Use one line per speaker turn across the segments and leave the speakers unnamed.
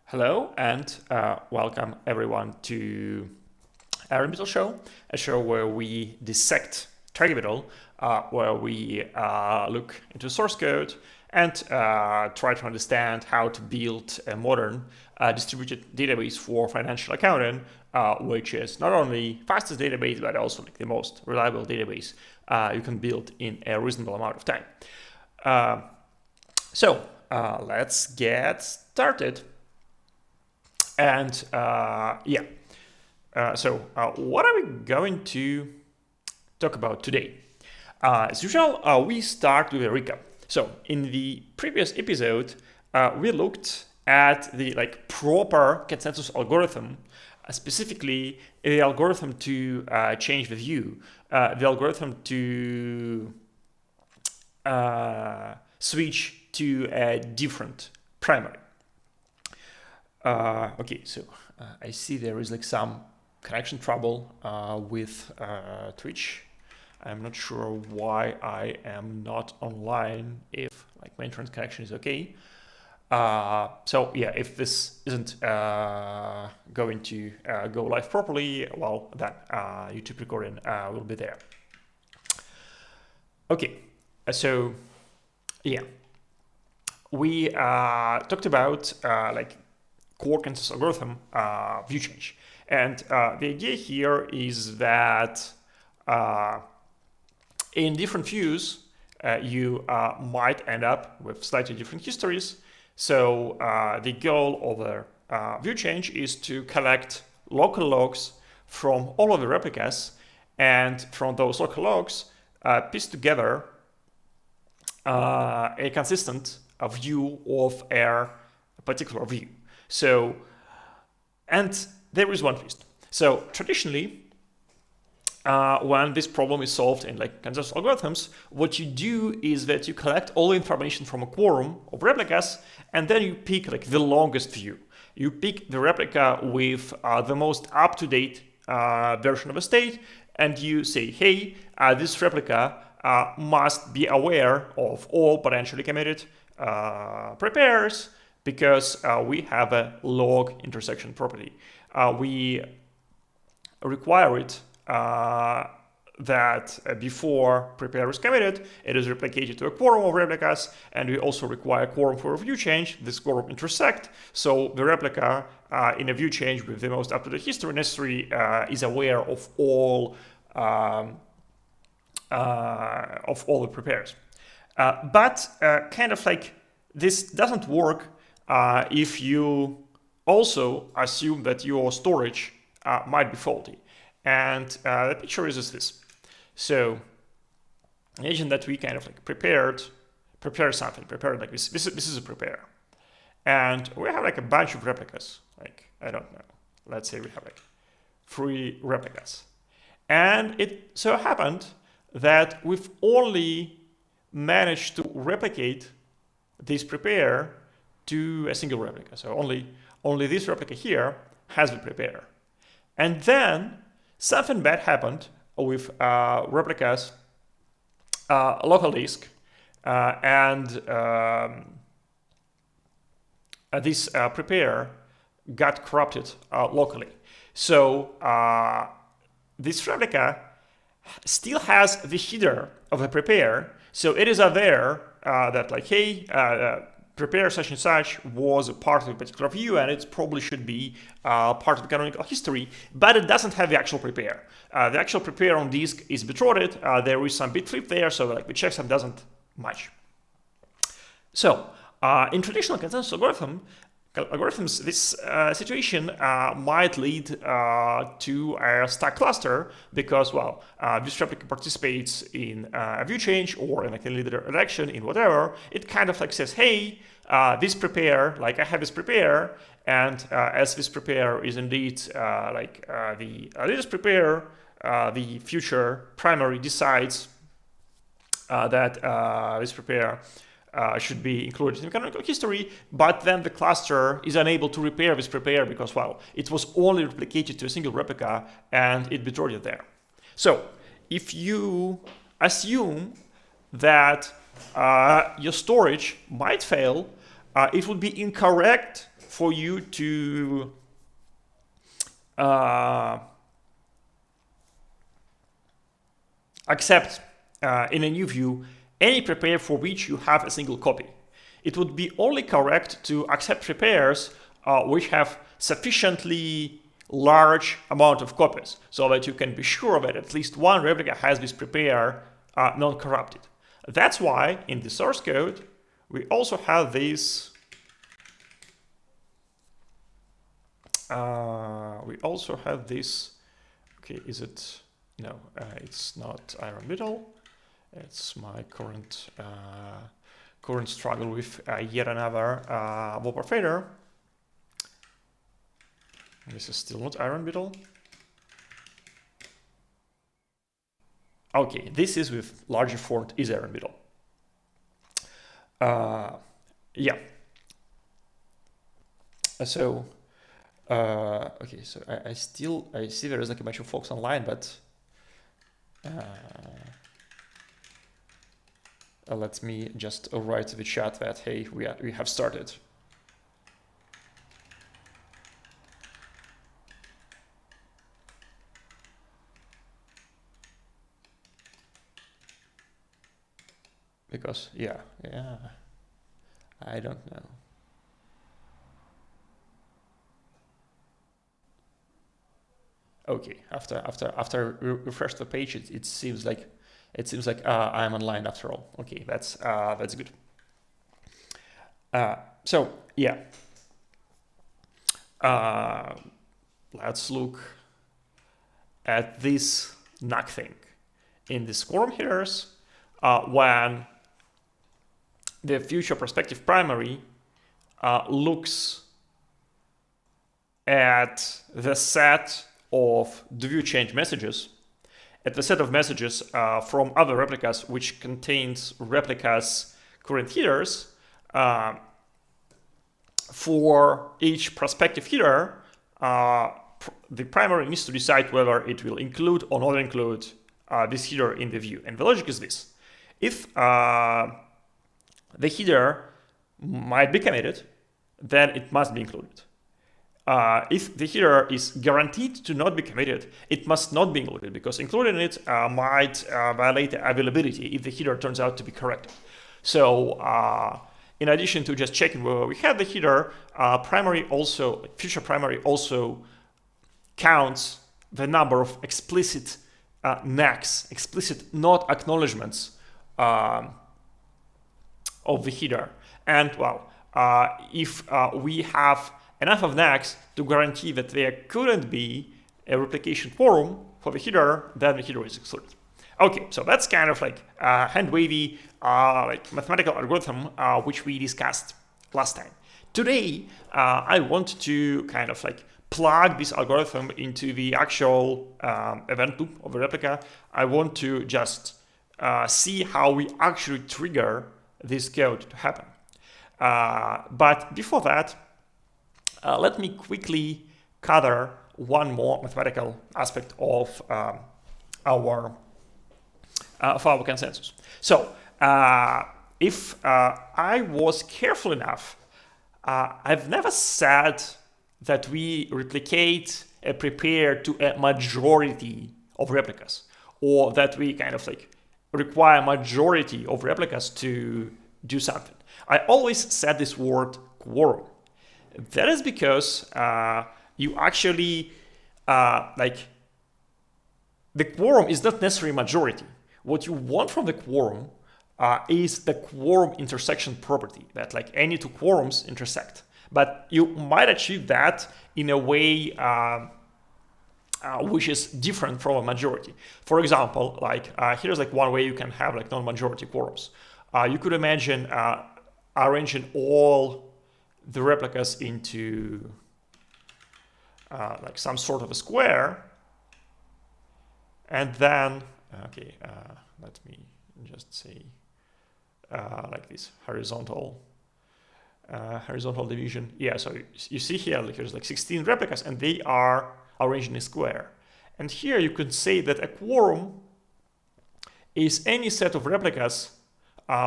Hello and welcome everyone to our Episiode show, a show where we dissect Target, where we look into source code and try to understand how to build a modern distributed database for financial accounting, which is not only fastest database but also like the most reliable database you can build in a reasonable amount of time. So let's get started. And so what are we going to talk about today? As usual, we start with a recap. So in the previous episode, we looked at the proper consensus algorithm, specifically the algorithm to change the view, the algorithm to switch to a different primary. Okay, so I see there is some connection trouble with Twitch. I'm not sure why I am not online if my internet connection is okay. So yeah, if this isn't going to go live properly, well, then YouTube recording will be there. Okay, so yeah, we talked about core consensus algorithm view change. And the idea here is that in different views, you might end up with slightly different histories. So the goal of a view change is to collect local logs from all of the replicas, and from those local logs, piece together a consistent view of a particular view. So, and there is one twist. So traditionally, when this problem is solved in consensus algorithms, what you do is that you collect all the information from a quorum of replicas, and then you pick the longest view. You pick the replica with the most up-to-date version of a state, and you say, hey, this replica must be aware of all potentially committed prepares, because we have a log intersection property. We require it that before prepare is committed, it is replicated to a quorum of replicas, and we also require quorum for a view change. This quorum intersect, so the replica in a view change with the most up-to-date history necessary is aware of all the prepares. But kind of this doesn't work if you also assume that your storage might be faulty. And the picture is this. So imagine that we kind of like prepared something, prepared like this. This is a prepare. And we have like a bunch of replicas. Like, I don't know. Let's say we have like 3 replicas. And it so happened that we've only managed to replicate this prepare to a single replica. So only this replica here has the prepare. And then something bad happened with replicas local disk and this prepare got corrupted locally. So this replica still has the header of the prepare. So it is aware that like, hey, prepare such and such was a part of a particular view and it probably should be part of the canonical history, but it doesn't have the actual prepare. The actual prepare on disk is betrothed. There is some bit flip there, so like the checksum doesn't match. So in traditional consensus algorithms, this situation might lead to a stack cluster because, well, this replica participates in a view change or in like a leader election in whatever. It kind of like says, hey, this prepare, like I have this prepare, and as this prepare is indeed like the leaders prepare, the future primary decides that this prepare should be included in canonical history, but then the cluster is unable to repair this prepare because, well, it was only replicated to a single replica and it betrothed it there. So if you assume that your storage might fail, it would be incorrect for you to accept in a new view any prepare for which you have a single copy. It would be only correct to accept prepares which have sufficiently large amount of copies so that you can be sure that at least one replica has this prepare non-corrupted. That's why in the source code we also have this okay, is it, no, it's not iron middle. It's my current struggle with yet another Whopper fader. This is still not iron beetle. Okay, this is with larger font is iron beetle. Yeah. So okay, so I see there is like a bunch of folks online, but let me just write to the chat that, hey, we have started. Because, yeah, I don't know. Okay, after refresh the page, it seems like I'm online after all. Okay, that's good. So yeah, let's look at this NUC thing in the quorum headers when the future prospective primary looks at the set of the view change messages, at the set of messages from other replicas which contains replicas current headers. For each prospective header, the primary needs to decide whether it will include or not include this header in the view. And the logic is this: if the header might be committed, then it must be included. If the header is guaranteed to not be committed, it must not be included, because including it might violate the availability if the header turns out to be corrected. So in addition to just checking whether we have the header, future primary also counts the number of explicit NACs, explicit not acknowledgements of the header. And well, if we have enough of NACs to guarantee that there couldn't be a replication quorum, for the header, then the header is excluded. Okay, so that's kind of like a hand-wavy like mathematical algorithm which we discussed last time. Today, I want to kind of like plug this algorithm into the actual event loop of the replica. I want to just see how we actually trigger this code to happen. But before that, let me quickly cover one more mathematical aspect of our consensus. So if I was careful enough, I've never said that we replicate a prepare to a majority of replicas, or that we kind of like require majority of replicas to do something. I always said this word quorum. That is because you actually like the quorum is not necessarily majority. What you want from the quorum is the quorum intersection property, that like any two quorums intersect. But you might achieve that in a way which is different from a majority. For example, like here's like one way you can have like non-majority quorums. You could imagine arranging all the replicas into like some sort of a square, and then okay, let me just say like this horizontal division. Yeah, so you see here, like there's like 16 replicas, and they are arranged in a square. And here you could say that a quorum is any set of replicas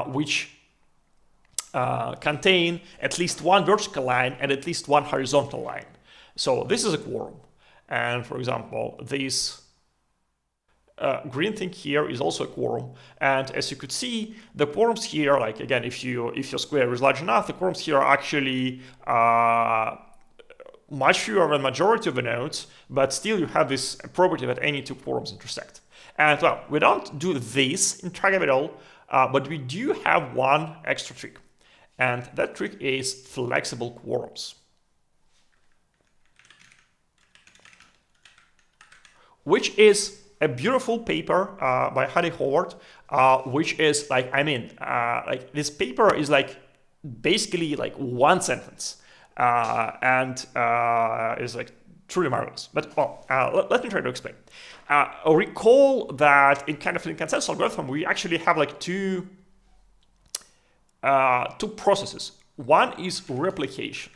which contain at least one vertical line and at least one horizontal line. So this is a quorum. And for example, this green thing here is also a quorum. And as you could see, the quorums here, like again, if your square is large enough, the quorums here are actually much fewer than majority of the nodes, but still you have this property that any two quorums intersect. And well, we don't do this in trigonal, but we do have one extra trick. And that trick is flexible quorums, which is a beautiful paper by Honey Howard, which is like, I mean, like this paper is like basically like one sentence, and is like truly marvelous. But well, let me try to explain. Recall that in kind of in consensus algorithm, we actually have like two processes. One is replication.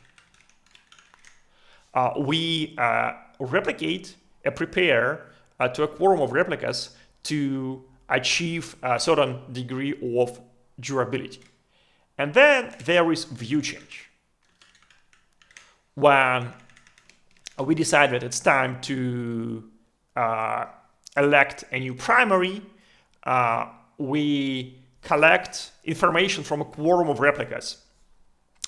We replicate a prepare to a quorum of replicas to achieve a certain degree of durability. And then there is view change. When we decide that it's time to elect a new primary, we collect information from a quorum of replicas,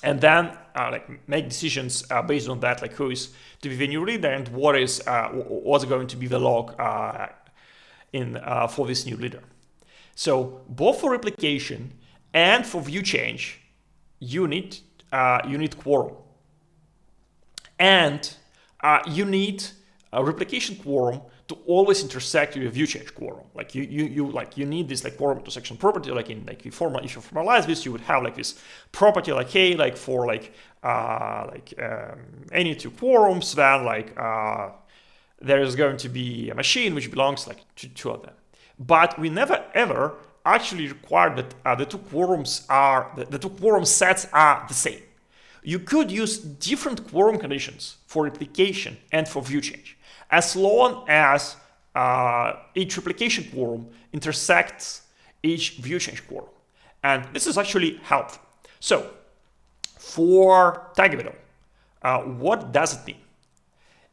and then like make decisions based on that, like who is to be the new leader and what's going to be the log for this new leader. So both for replication and for view change, you need quorum, and you need a replication quorum to always intersect with a view change quorum. Like you need this like quorum intersection property. Like in like if you formalize this, you would have like this property like hey, like for like any two quorums, then like there is going to be a machine which belongs like to two of them. But we never ever actually require that the two quorum sets are the same. You could use different quorum conditions for replication and for view change, as long as each replication quorum intersects each view change quorum. And this is actually helpful. So for trigonal, what does it mean?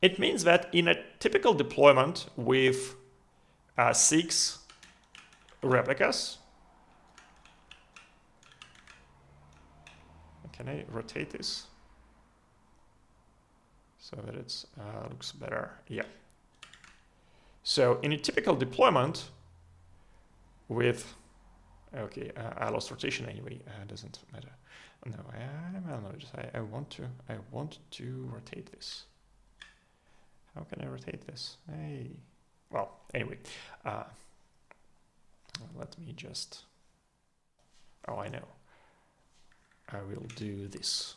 It means that in a typical deployment with 6 replicas, can I rotate this so that it looks better? Yeah. So in a typical deployment with, okay, I lost rotation anyway. Doesn't matter. No, I want to rotate this. How can I rotate this? Hey, well, anyway, let me just, oh, I know. I will do this.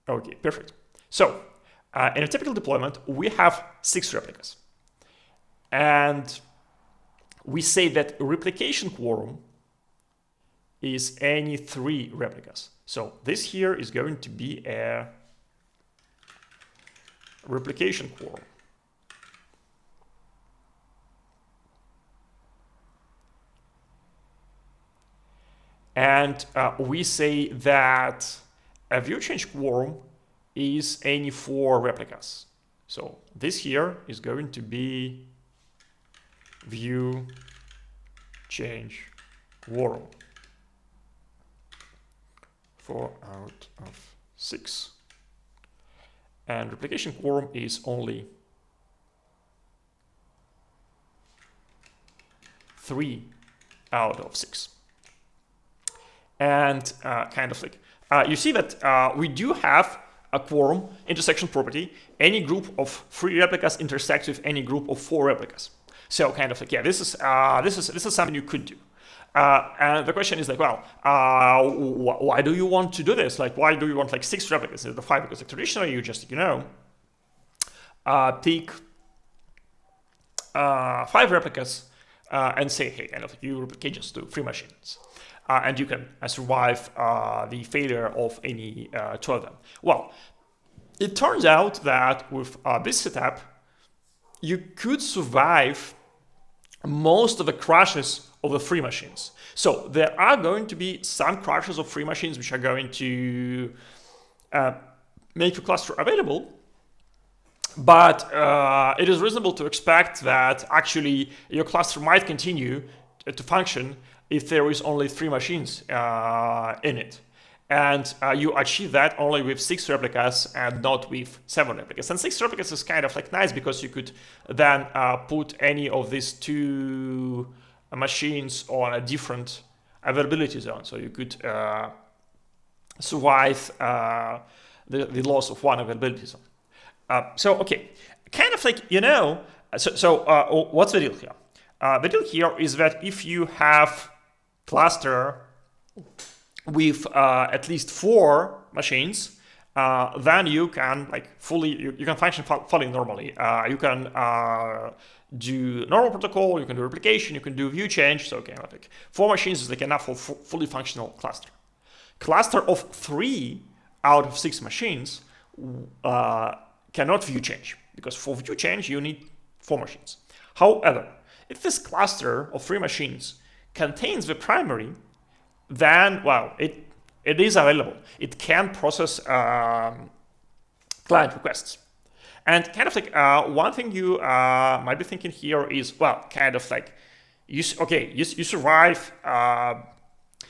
Okay, perfect. So in a typical deployment, we have 6 replicas. And we say that replication quorum is any 3 replicas. So this here is going to be a replication quorum. And we say that a view change quorum is any 4 replicas. So this here is going to be view change quorum, 4 out of 6. And replication quorum is only 3 out of 6. And kind of like, you see that we do have a quorum intersection property. Any group of 3 replicas intersects with any group of 4 replicas. So kind of like, yeah, this is something you could do. And the question is like, well, why do you want to do this? Like, why do you want like 6 replicas instead of 5? Because like, traditionally you just, take 5 replicas and say, hey, kind of like, you replicate just to 3 machines. And you can survive the failure of any 2 of them. Well, it turns out that with this setup, you could survive most of the crashes of the 3 machines. So there are going to be some crashes of 3 machines which are going to make your cluster available. But it is reasonable to expect that actually your cluster might continue to function if there is only 3 machines in it. And you achieve that only with 6 replicas and not with 7 replicas. And 6 replicas is kind of like nice because you could then put any of these 2 machines on a different availability zone. So you could survive the loss of 1 availability zone. So, okay, kind of like, so what's the deal here? The deal here is that if you have cluster with at least 4 machines, then you can like you can function fully normally. You can do normal protocol, you can do replication, you can do view change. So okay, like 4 machines is like enough for fully functional cluster. Cluster of 3 out of 6 machines cannot view change, because for view change you need 4 machines. However, if this cluster of 3 machines contains the primary, then, well, it is available. It can process client requests. And kind of like one thing you might be thinking here is, well, kind of like, you survive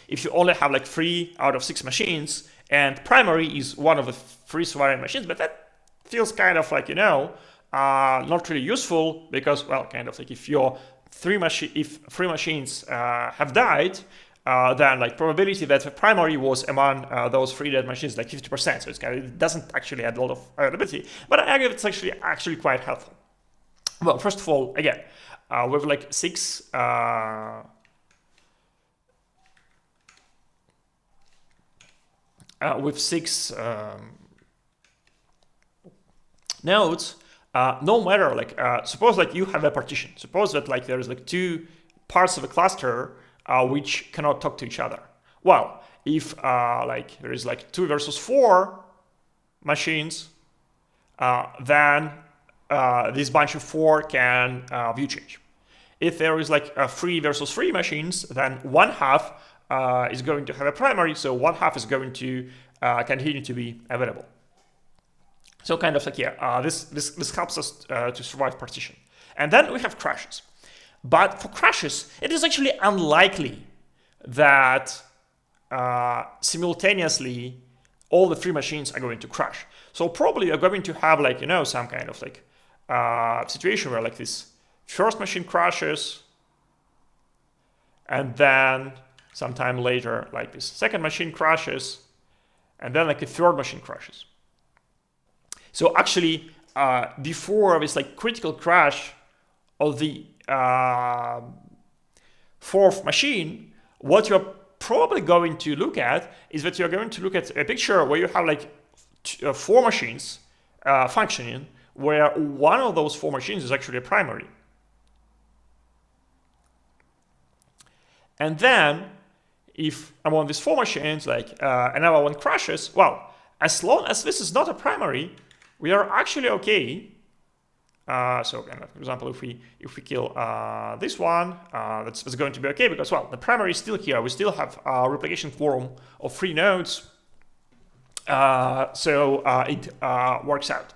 if you only have like 3 out of 6 machines, and primary is one of the 3 surviving machines, but that feels kind of like, not really useful, because, well, kind of like if your 3 machines have died, then like probability that the primary was among those 3 dead machines is like 50%. So it doesn't actually add a lot of availability, but I argue it's actually quite helpful. Well, first of all, again, with like 6 nodes, no matter like suppose like you have a partition. Suppose that like there is like 2 parts of a cluster which cannot talk to each other. Well, if like there is like 2 versus 4 machines, then this bunch of 4 can view change. If there is like 3 versus 3 machines, then 1/2 is going to have a primary, so 1/2 is going to continue to be available. So kind of like, yeah, this helps us to survive partition. And then we have crashes. But for crashes, it is actually unlikely that simultaneously all the 3 machines are going to crash. So probably you're going to have like, some kind of like situation where like this first machine crashes, and then sometime later like this second machine crashes, and then like a third machine crashes. So actually, before this like critical crash of the fourth machine, what you're probably going to look at is that you're going to look at a picture where you have like four machines functioning, where one of those four machines is actually a primary. And then if among these four machines, like another one crashes, well, as long as this is not a primary, we are actually okay. So, for example, if we kill this one, that's going to be okay because, well, the primary is still here. We still have a replication quorum of 3 nodes, so it works out.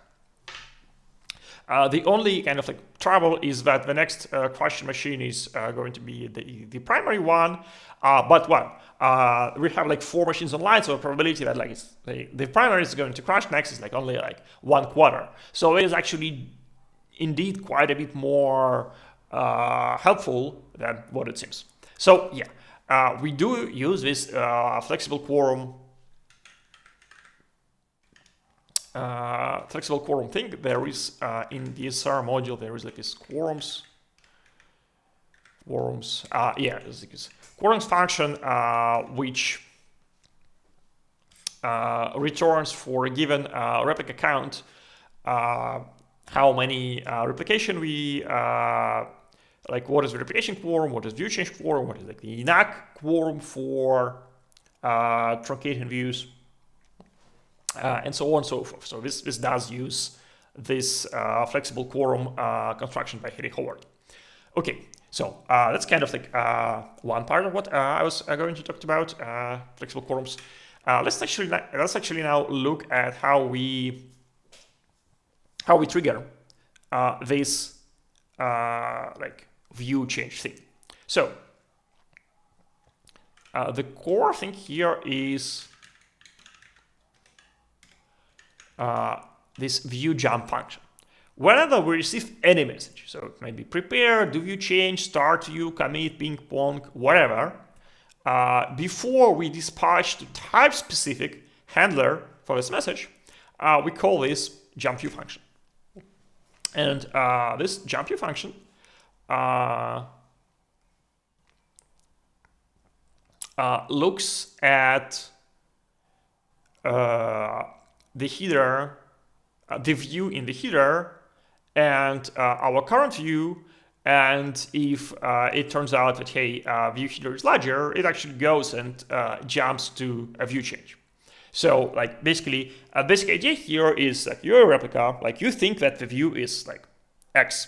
The only kind of like trouble is that the next crashing machine is going to be the primary one, but we have like 4 machines online, so the probability that like the primary is going to crash next is like only like 1/4. So it is actually indeed quite a bit more helpful than what it seems. So yeah, we do use this flexible quorum thing. There is in the SR module there is like this quorums function which returns for a given replica count how many replication we like, what is the replication quorum, what is view change quorum, what is like the NAC quorum for truncating views, and so on and so forth. So this does use this flexible quorum construction by Haley Howard. Okay, so that's kind of like one part of what I was going to talk about, flexible quorums. Let's actually now look at how we trigger this like view change thing. So the core thing here is this view jump function. Whenever we receive any message, so it might be prepare, do view change, start view, commit, ping pong, whatever, before we dispatch the type specific handler for this message, we call this jump view function. And this jump view function looks at the header, the view in the header, and our current view. And if it turns out that, hey, view header is larger, it actually goes and jumps to a view change. So like basically, basic idea here is that you're a replica, like you think that the view is like X.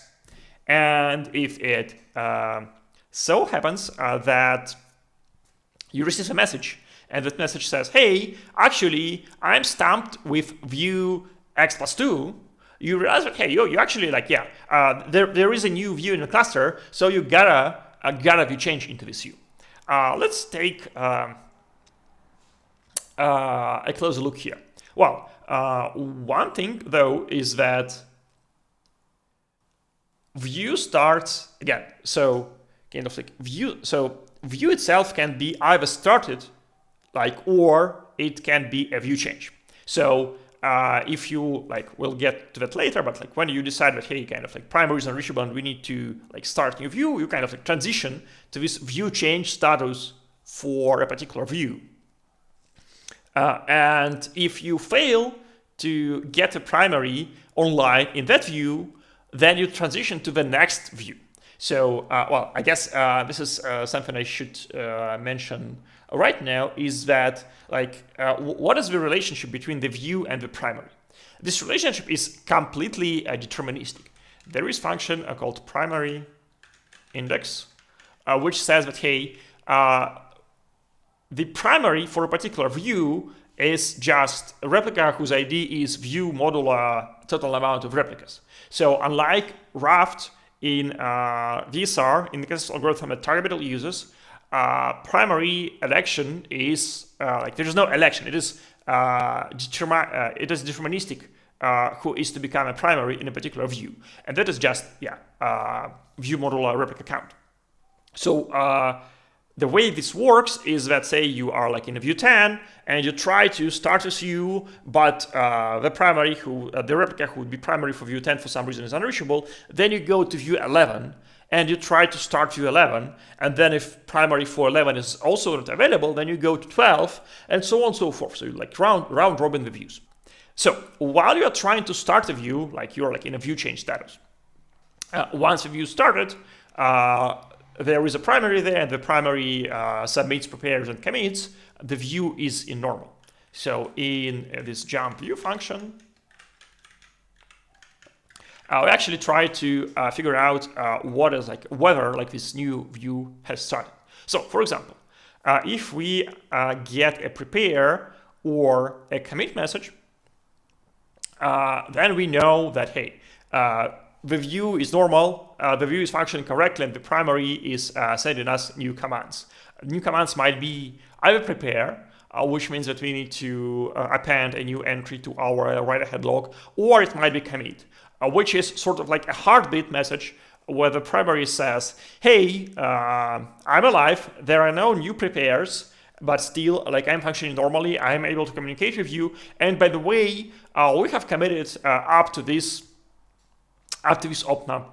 And if it so happens that you receive a message and that message says, hey, actually, I'm stamped with view X plus 2, you realize that, hey, you actually like, yeah, there is a new view in the cluster, so you gotta view change into this view. Let's take a closer look here. Well, one thing though is that view starts again. So kind of like view. So view itself can be either started, like, or it can be a view change. So if you like, we'll get to that later, but like when you decide that, hey, kind of like primary is unreachable and we need to like start new view, you kind of like transition to this view change status for a particular view. And if you fail to get a primary online in that view, then you transition to the next view. So, well, I guess this is something I should mention right now, is that like, what is the relationship between the view and the primary? This relationship is completely deterministic. There is a function called primary index, which says that, hey, the primary for a particular view is just a replica whose ID is view modulo total amount of replicas. So unlike Raft in VSR, in the consensus algorithm that Target uses, primary election is like, there is no election. It is deterministic who is to become a primary in a particular view, and that is just view modulo replica count. So the way this works is that, say you are like in a view 10 and you try to start a view, but the primary the replica who would be primary for view 10 for some reason is unreachable. Then you go to view 11 and you try to start view 11. And then if primary for 11 is also not available, then you go to 12 and so on and so forth. So you like round robin the views. So while you are trying to start a view, like you're like in a view change status, once the view started, there is a primary there, and the primary submits, prepares, and commits. The view is in normal. So in this jump view function, we actually try to figure out what is like whether like this new view has started. So for example, if we get a prepare or a commit message, then we know that hey, the view is normal, the view is functioning correctly, and the primary is sending us new commands. New commands might be either prepare, which means that we need to append a new entry to our write-ahead log, or it might be commit, which is sort of like a heartbeat message where the primary says, hey, I'm alive, there are no new prepares, but still, like I'm functioning normally, I'm able to communicate with you, and by the way, we have committed up to this op number.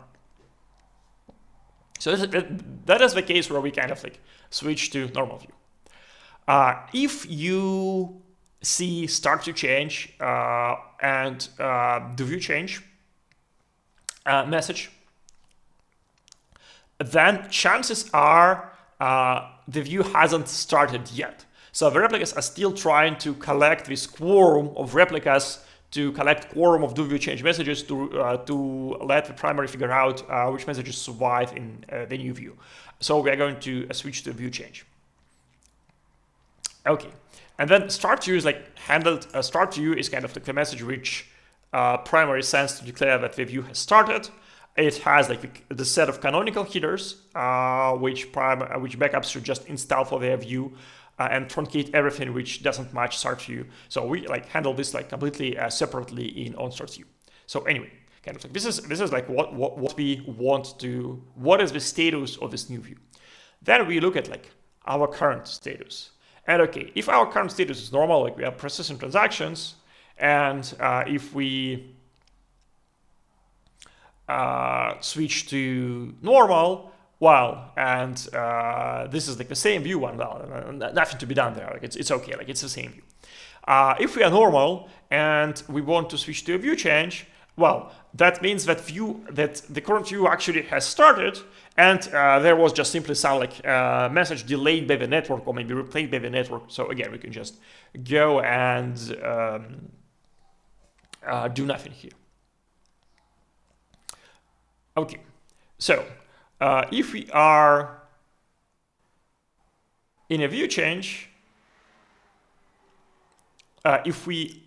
So that is the case where we kind of like switch to normal view. If you see start to change and the view change message, then chances are the view hasn't started yet. So the replicas are still trying to collect this quorum of replicas, to collect quorum of do view change messages to let the primary figure out which messages survive in the new view. So we are going to switch to view change. Okay, and then start view is like handled. Start view is kind of like the message which primary sends to declare that the view has started. It has like the set of canonical headers which backups should just install for their view. And truncate everything which doesn't match start view. So we like handle this like completely separately in on start view. So anyway, kind of like this is like what we want to, what is the status of this new view. Then we look at like our current status. And okay, if our current status is normal, like we are processing transactions, and if we switch to normal, well, and this is like the same view one. Well, nothing to be done there. Like it's okay. Like it's the same view. If we are normal and we want to switch to a view change, well, that means that the current view actually has started, and there was just simply some like message delayed by the network or maybe replayed by the network. So again, we can just go and do nothing here. Okay, so. If we are in a view change, if we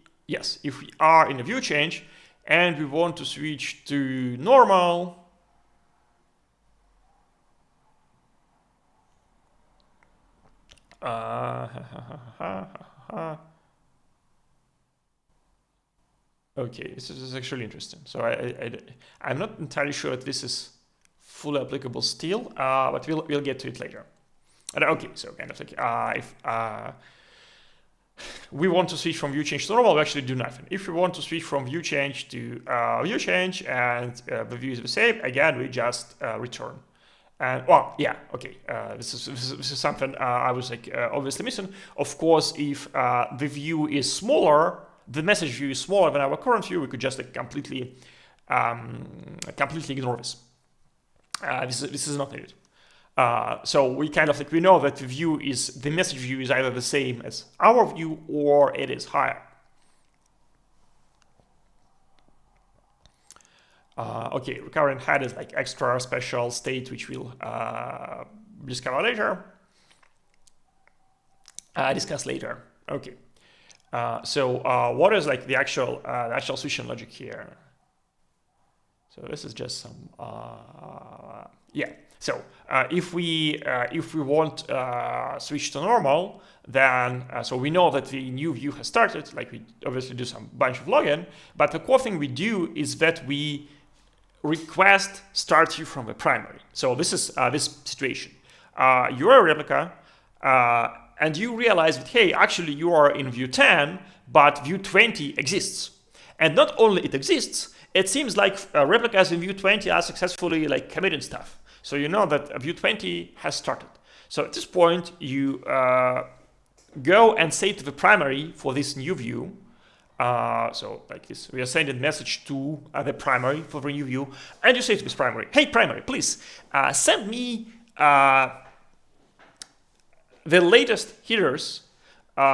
are in a view change and we want to switch to normal, okay, this is actually interesting. So I'm not entirely sure that this is fully applicable still, but we'll get to it later. Okay, so kind of like if we want to switch from view change to normal, we actually do nothing. If we want to switch from view change to view change and the view is the same, again we just return. And well, yeah, okay, this is something I was like obviously missing. Of course, if the view is smaller, the message view is smaller than our current view, we could just like completely ignore this. This is not needed. So we kind of like, we know that the message view is either the same as our view or it is higher. Okay, recurring head is like extra special state which we'll discover later. Discuss later. Okay. So what is like the actual switching logic here? So this is just some yeah. So if we want switch to normal, then so we know that the new view has started. Like we obviously do some bunch of login, but the core thing we do is that we request start view from the primary. So this is this situation. you're a replica, and you realize that, hey, actually you are in view 10, but view 20 exists. And not only it exists, it seems like replicas in view 20 are successfully like committing stuff. So you know that view 20 has started. So at this point, you go and say to the primary for this new view, so like this, we are sending message to the primary for the new view, and you say to this primary, hey primary, please send me the latest headers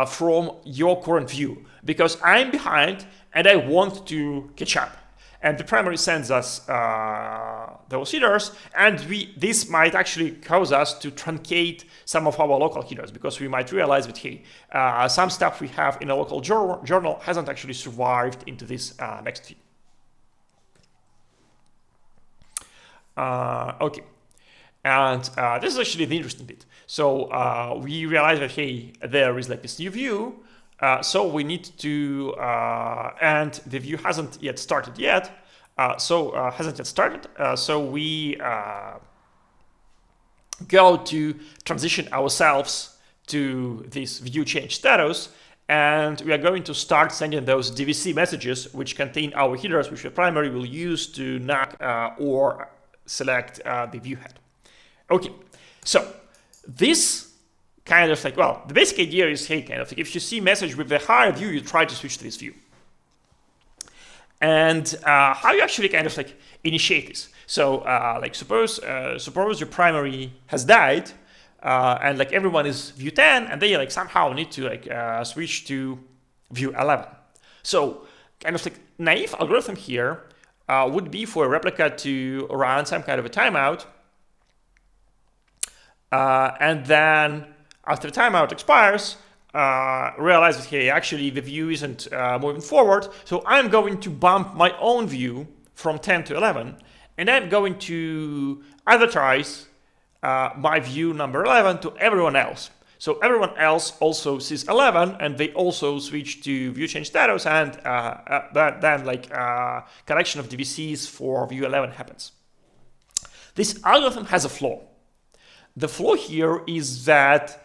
from your current view, because I'm behind and I want to catch up. And the primary sends us those headers, and this might actually cause us to truncate some of our local headers, because we might realize that, hey, some stuff we have in a local journal hasn't actually survived into this next view. Okay, and this is actually the interesting bit. So we realize that, hey, there is like this new view, so we need to, and the view hasn't yet started yet, so we go to transition ourselves to this view change status, and we are going to start sending those DVC messages which contain our headers, which the primary will use to knock or select the view head. Okay, so this kind of like, well, the basic idea is, hey, kind of like if you see message with the higher view, you try to switch to this view. And how you actually kind of like initiate this. So like suppose your primary has died, and like everyone is view 10, and they like somehow need to like switch to view 11. So kind of like naive algorithm here would be for a replica to run some kind of a timeout, and then after the timeout expires, realize that, hey, actually the view isn't moving forward, so I'm going to bump my own view from 10 to 11, and I'm going to advertise my view number 11 to everyone else. So everyone else also sees 11, and they also switch to view change status, and then like collection of DVCs for view 11 happens. This algorithm has a flaw. The flaw here is that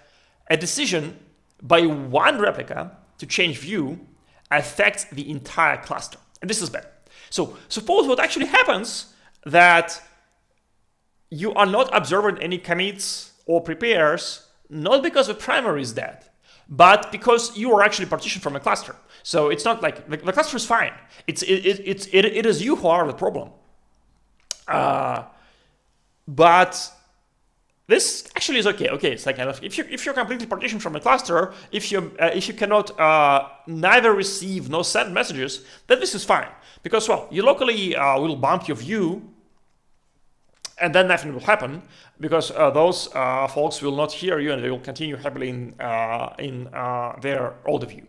a decision by one replica to change view affects the entire cluster. And this is bad. So suppose what actually happens that you are not observing any commits or prepares, not because the primary is dead, but because you are actually partitioned from a cluster. So it's not like the cluster is fine. It is you who are the problem. But this actually is okay. Okay, it's like kind of if you're completely partitioned from a cluster, if you cannot neither receive nor send messages, then this is fine, because well, you locally will bump your view, and then nothing will happen, because those folks will not hear you, and they will continue happily in their older view.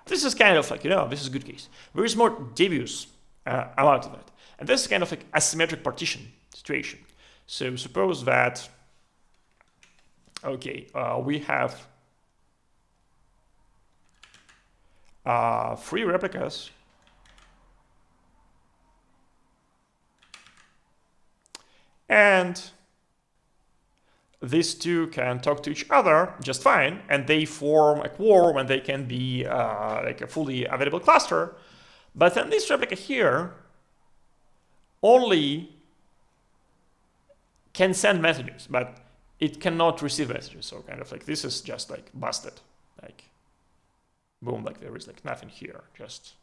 This is kind of like, this is a good case. There is more devious amount of that, and this is kind of like asymmetric partition situation. So suppose that, okay, we have 3 replicas, and these two can talk to each other just fine, and they form a quorum, and they can be like a fully available cluster. But then this replica here only can send messages, but it cannot receive messages. So kind of like this is just like busted, like boom, like there is like nothing here, just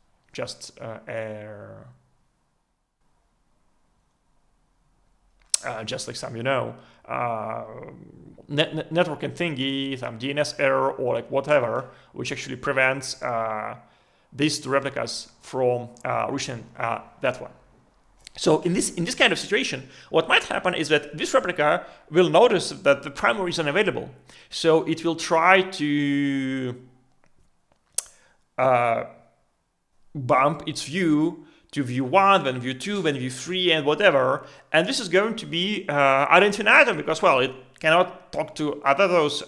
error. Just like some, networking thingy, some DNS error, or like whatever, which actually prevents these 2 replicas from reaching that one. So in this kind of situation, what might happen is that this replica will notice that the primary is unavailable. So it will try to bump its view to view 1, then view 2, then view 3, and whatever. And this is going to be ad infinitum, because, well, it cannot talk to other those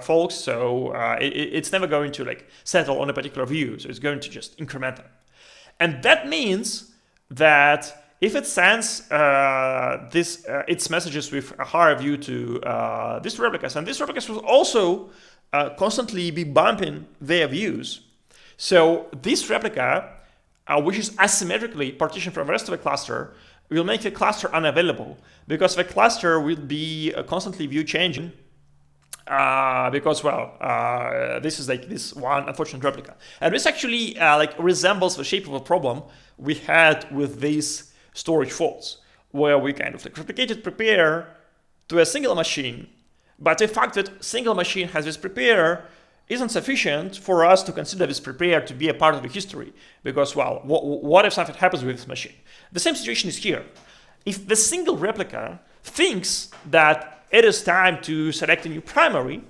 folks, so it's never going to like settle on a particular view. So it's going to just increment them. And that means that if it sends its messages with a higher view to these replicas, and these replicas will also constantly be bumping their views. So this replica, which is asymmetrically partitioned from the rest of the cluster, will make the cluster unavailable because the cluster will be constantly view changing because, well, this is like this one unfortunate replica. And this actually like resembles the shape of a problem we had with these storage faults, where we kind of like replicated prepare to a single machine, but the fact that single machine has this prepare isn't sufficient for us to consider this prepare to be a part of the history, because, well, what if something happens with this machine? The same situation is here. If the single replica thinks that it is time to select a new primary,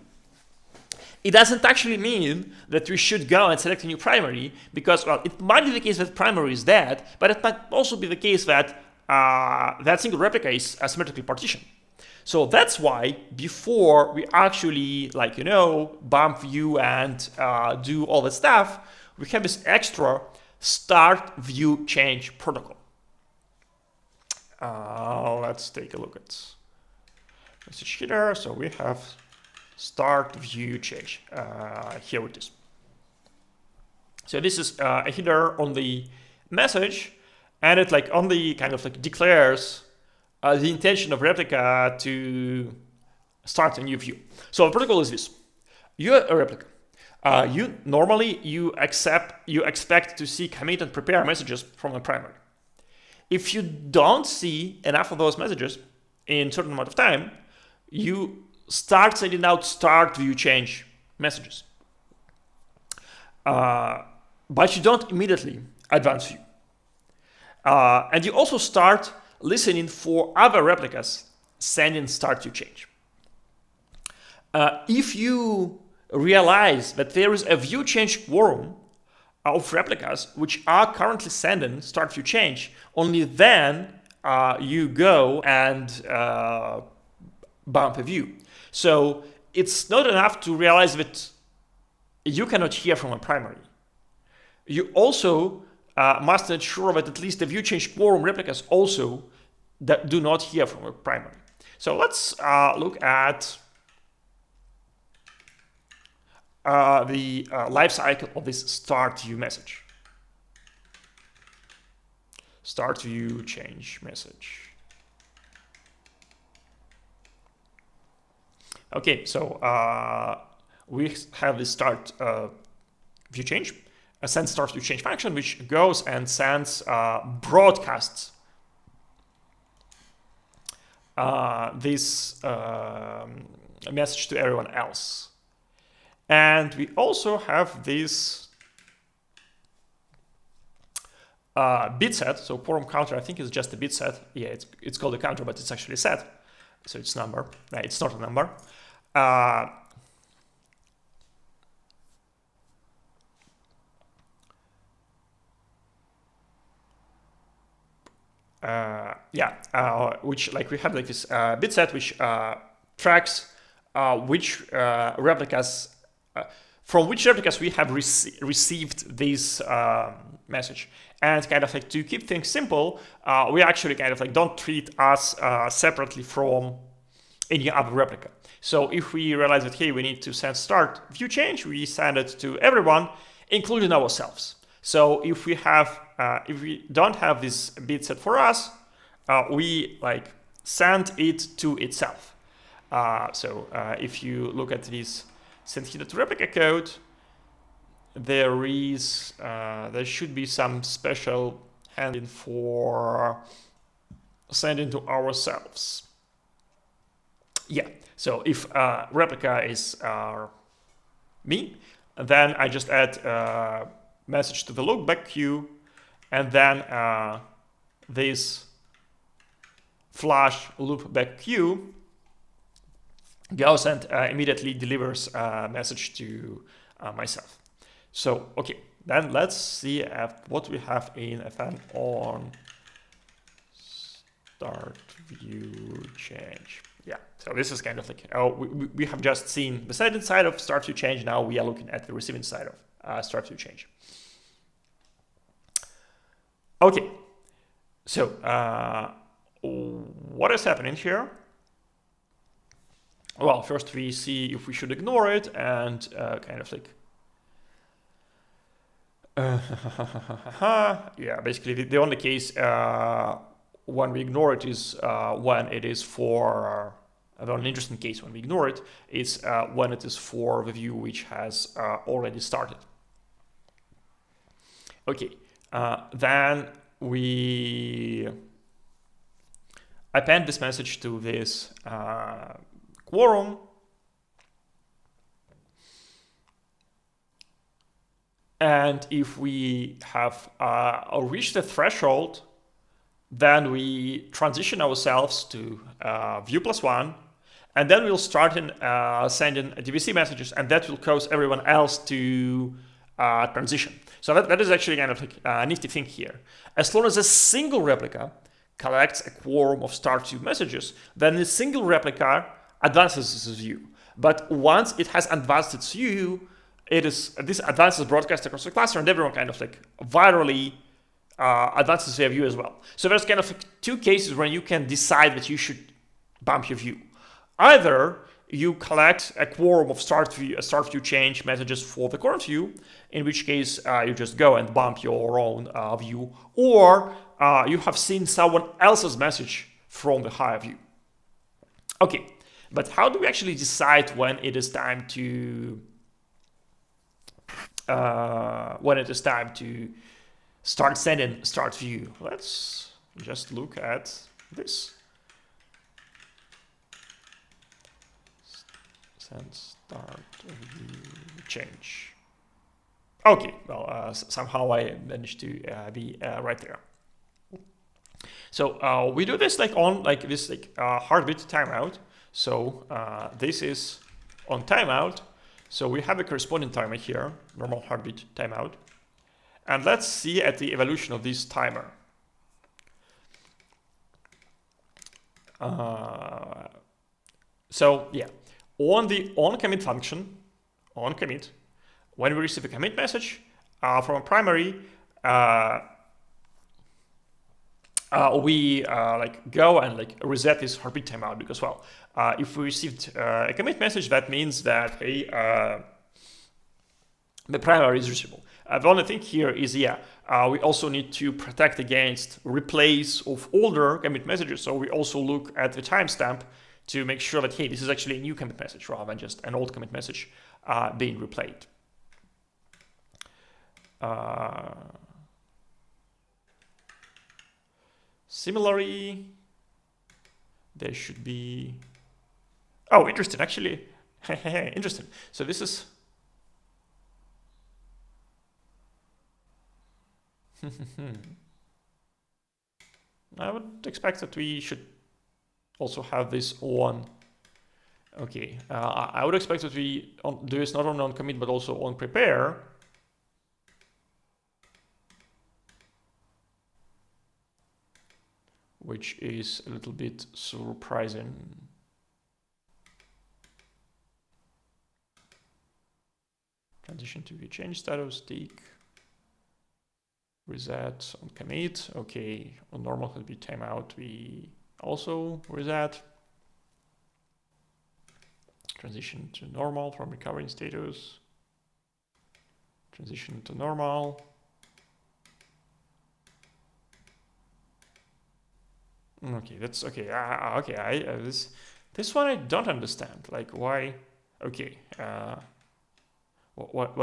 it doesn't actually mean that we should go and select a new primary, because, well, it might be the case that primary is dead, but it might also be the case that that single replica is asymmetrically partitioned. So that's why before we actually, like, bump view and do all that stuff, we have this extra start view change protocol. Let's take a look at message header. So we have start view change. Here it is. So this is a header on the message, and it like only kind of like declares the intention of replica to start a new view. So the protocol is this: you're a replica. You expect to see commit and prepare messages from the primary. If you don't see enough of those messages in a certain amount of time, you start sending out start view change messages. But you don't immediately advance view. And you also start listening for other replicas sending start view change. If you realize that there is a view change quorum of replicas which are currently sending start view change, only then you go and bump a view. So it's not enough to realize that you cannot hear from a primary. You also must ensure that at least the view change quorum replicas also that do not hear from a primary. So let's look at the life cycle of this start view message. Start view change message. Okay, so we have this start view change, a send start view change function, which goes and sends broadcasts this message to everyone else. And we also have this bit set. So quorum counter, I think, is just a bit set. Yeah, it's called a counter, but it's actually a set. So it's number. It's not a number. Which like we have like this bit set which tracks which replicas from which replicas we have received this message. And kind of like to keep things simple, we actually kind of like don't treat us separately from any other replica. So if we realize that, hey, we need to send start view change, we send it to everyone, including ourselves. So if we don't have this bit set for us, we like send it to itself. If you look at this send header to replica code, there should be some special handling for sending to ourselves. Yeah, so if replica is me, then I just add a message to the loopback queue, and then this flash loopback queue goes and immediately delivers a message to myself. So, okay, then let's see what we have in FN on start view change. Yeah, so this is kind of like, we have just seen the sending side of start view change. Now we are looking at the receiving side of start view change. Okay, So what is happening here? Well, first we see if we should ignore it and kind of like yeah, basically the only case when we ignore it is when it is for the only interesting case when we ignore it is when it is for the view which has already started. Okay, then we append this message to this quorum. And if we have reached the threshold, then we transition ourselves to view +1, and then we'll start in sending DVC messages, and that will cause everyone else to transition. So that is actually kind of like a nifty thing here. As long as a single replica collects a quorum of start view messages, then the single replica advances its view. But once it has advanced its view, this advances broadcast across the cluster, and everyone kind of like virally advances their view as well. So there's kind of like two cases where you can decide that you should bump your view. Either you collect a quorum of start view change messages for the current view, in which case you just go and bump your own view, or you have seen someone else's message from the higher view. Okay, but how do we actually decide when it is time to start sending start view? Let's just look at this. Send start view change. Okay, well, somehow I managed to be right there. So we do this like on like this like heartbeat timeout. So this is on timeout. So we have a corresponding timer here, normal heartbeat timeout. And let's see at the evolution of this timer. So yeah, on the onCommit function, onCommit, when we receive a commit message from a primary, we like go and like reset this heartbeat timeout, because well, if we received a commit message, that means that the primary is reachable. The only thing here is, yeah, we also need to protect against replays of older commit messages. So we also look at the timestamp to make sure that, hey, this is actually a new commit message rather than just an old commit message being replayed. Similarly, there should be, oh, interesting, actually, interesting. So this is, I would expect that we should also have this on. Okay, I would expect that we do this not only on commit but also on prepare. Which is a little bit surprising. Transition to the change status, tick. Reset on commit. Okay, on normal heartbeat timeout, we also reset. Transition to normal from recovering status. Transition to normal. Okay, that's okay. Okay, this one I don't understand. Like why? Okay. What?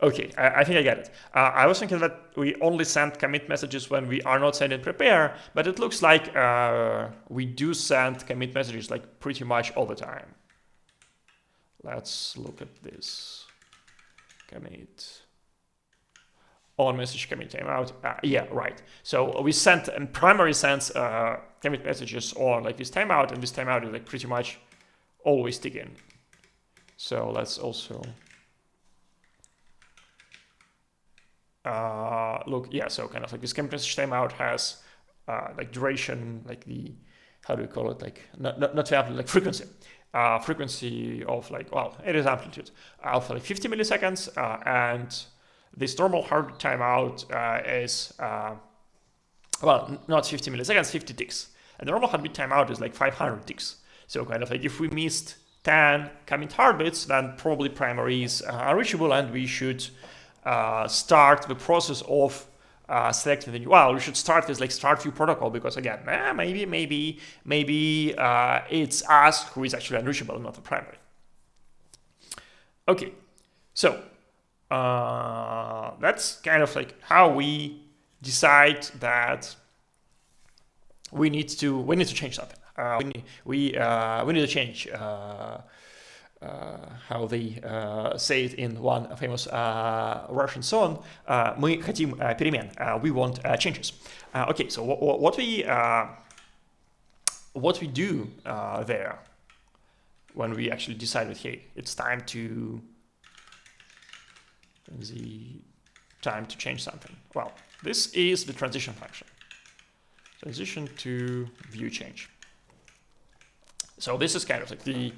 Okay. I think I get it. I was thinking that we only send commit messages when we are not sending prepare, but it looks like we do send commit messages like pretty much all the time. Let's look at this. Commit. On message commit timeout. Yeah, right. So we sent and primary sends commit messages on like this timeout, and this timeout is like pretty much always ticking. So let's also look. Yeah, so kind of like this commit message timeout has like duration, like the, how do we call it? Like not the amplitude, like frequency. Frequency of like, well, it is amplitude of like 50 milliseconds, and this normal heartbeat timeout is well, not 50 milliseconds, 50 ticks. And the normal heartbeat timeout is like 500 ticks. So kind of like if we missed 10 commit heartbeats, then probably primary is unreachable, and we should start the process of selecting the new. Well, we should start with like start view protocol, because again, maybe it's us who is actually unreachable, not the primary. Okay, so that's kind of like how we decide that we need to change something. We need to change how they say it in one famous Russian song. Мы хотим перемен. We want changes. Okay, so what we do there when we actually decide that, hey, it's time to change something. Well, this is the transition function. Transition to view change. So this is kind of like the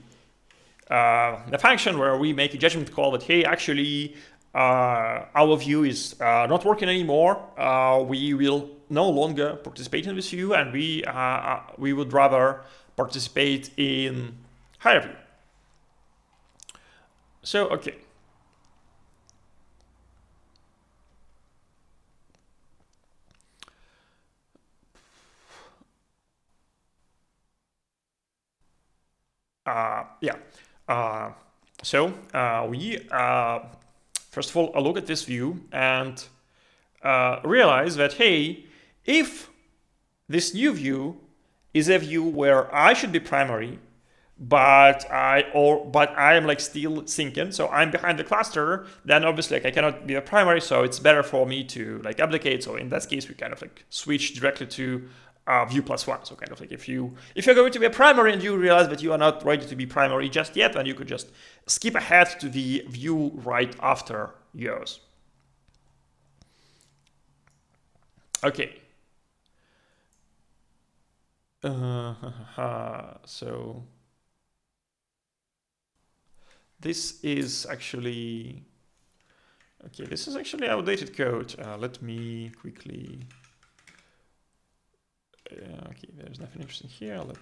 function where we make a judgment call that, hey, actually our view is not working anymore. We will no longer participate in this view, and we would rather participate in higher view. So okay. So we first of all look at this view and realize that, hey, if this new view is a view where I should be primary, but I am like still syncing, so I'm behind the cluster, then obviously like I cannot be a primary, so it's better for me to like abdicate. So in that case, we kind of like switch directly to view +1. So kind of like if you're going to be a primary and you realize that you are not ready to be primary just yet, then you could just skip ahead to the view right after yours. Okay. So this is actually outdated code. Let me quickly. Okay, there's nothing interesting here. Let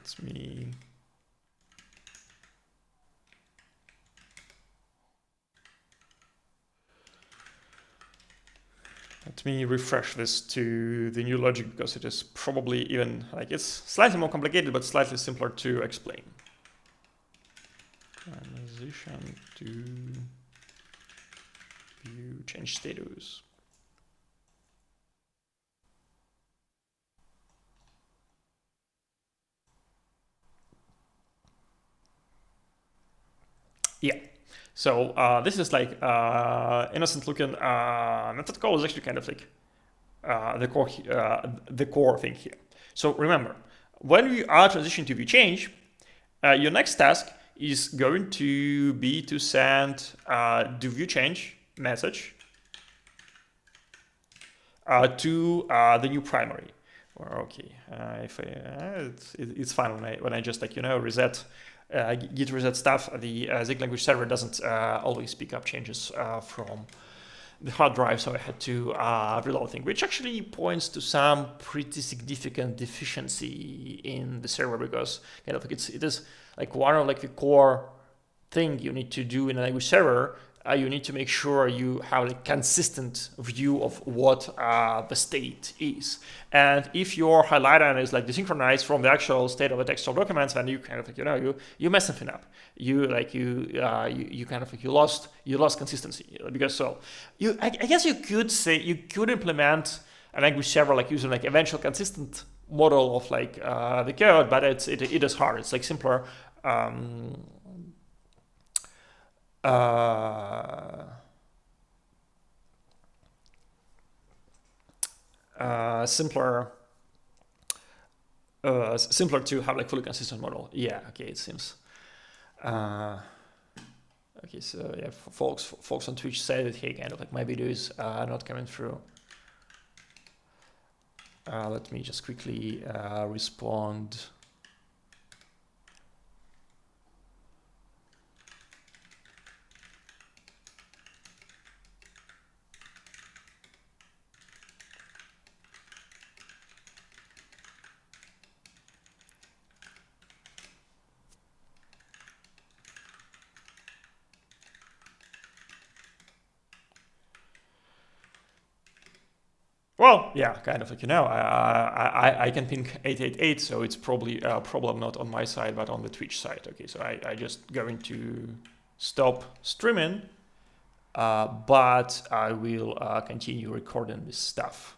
me refresh this to the new logic, because it is probably even like it's slightly more complicated but slightly simpler to explain. Transition to view change status. Yeah. So this is like innocent looking method call is actually kind of like the core thing here. So remember, when we are transitioning to view change, your next task is going to be to send the view change message to the new primary. Okay, it's fine when I just like reset. Git reset stuff. The Zig language server doesn't always pick up changes from the hard drive, so I had to reload thing, which actually points to some pretty significant deficiency in the server, because kind of like it is like one of like the core thing you need to do in a language server. You need to make sure you have a consistent view of what the state is. And if your highlighter is like desynchronized from the actual state of the textual documents, then you kind of like, you mess something up. You kind of like you lost consistency, because so I guess you could say you could implement a language server like using like eventual consistent model of like the code, but it is hard. It's like simpler. Simpler to have like fully consistent model. Yeah, okay, it seems. Okay, so yeah, folks on Twitch say that, hey, kind of like my video is not coming through. Let me just quickly respond. Well, yeah, kind of like, I can ping 888, so it's probably a problem not on my side, but on the Twitch side. Okay, so I just going to stop streaming, but I will continue recording this stuff.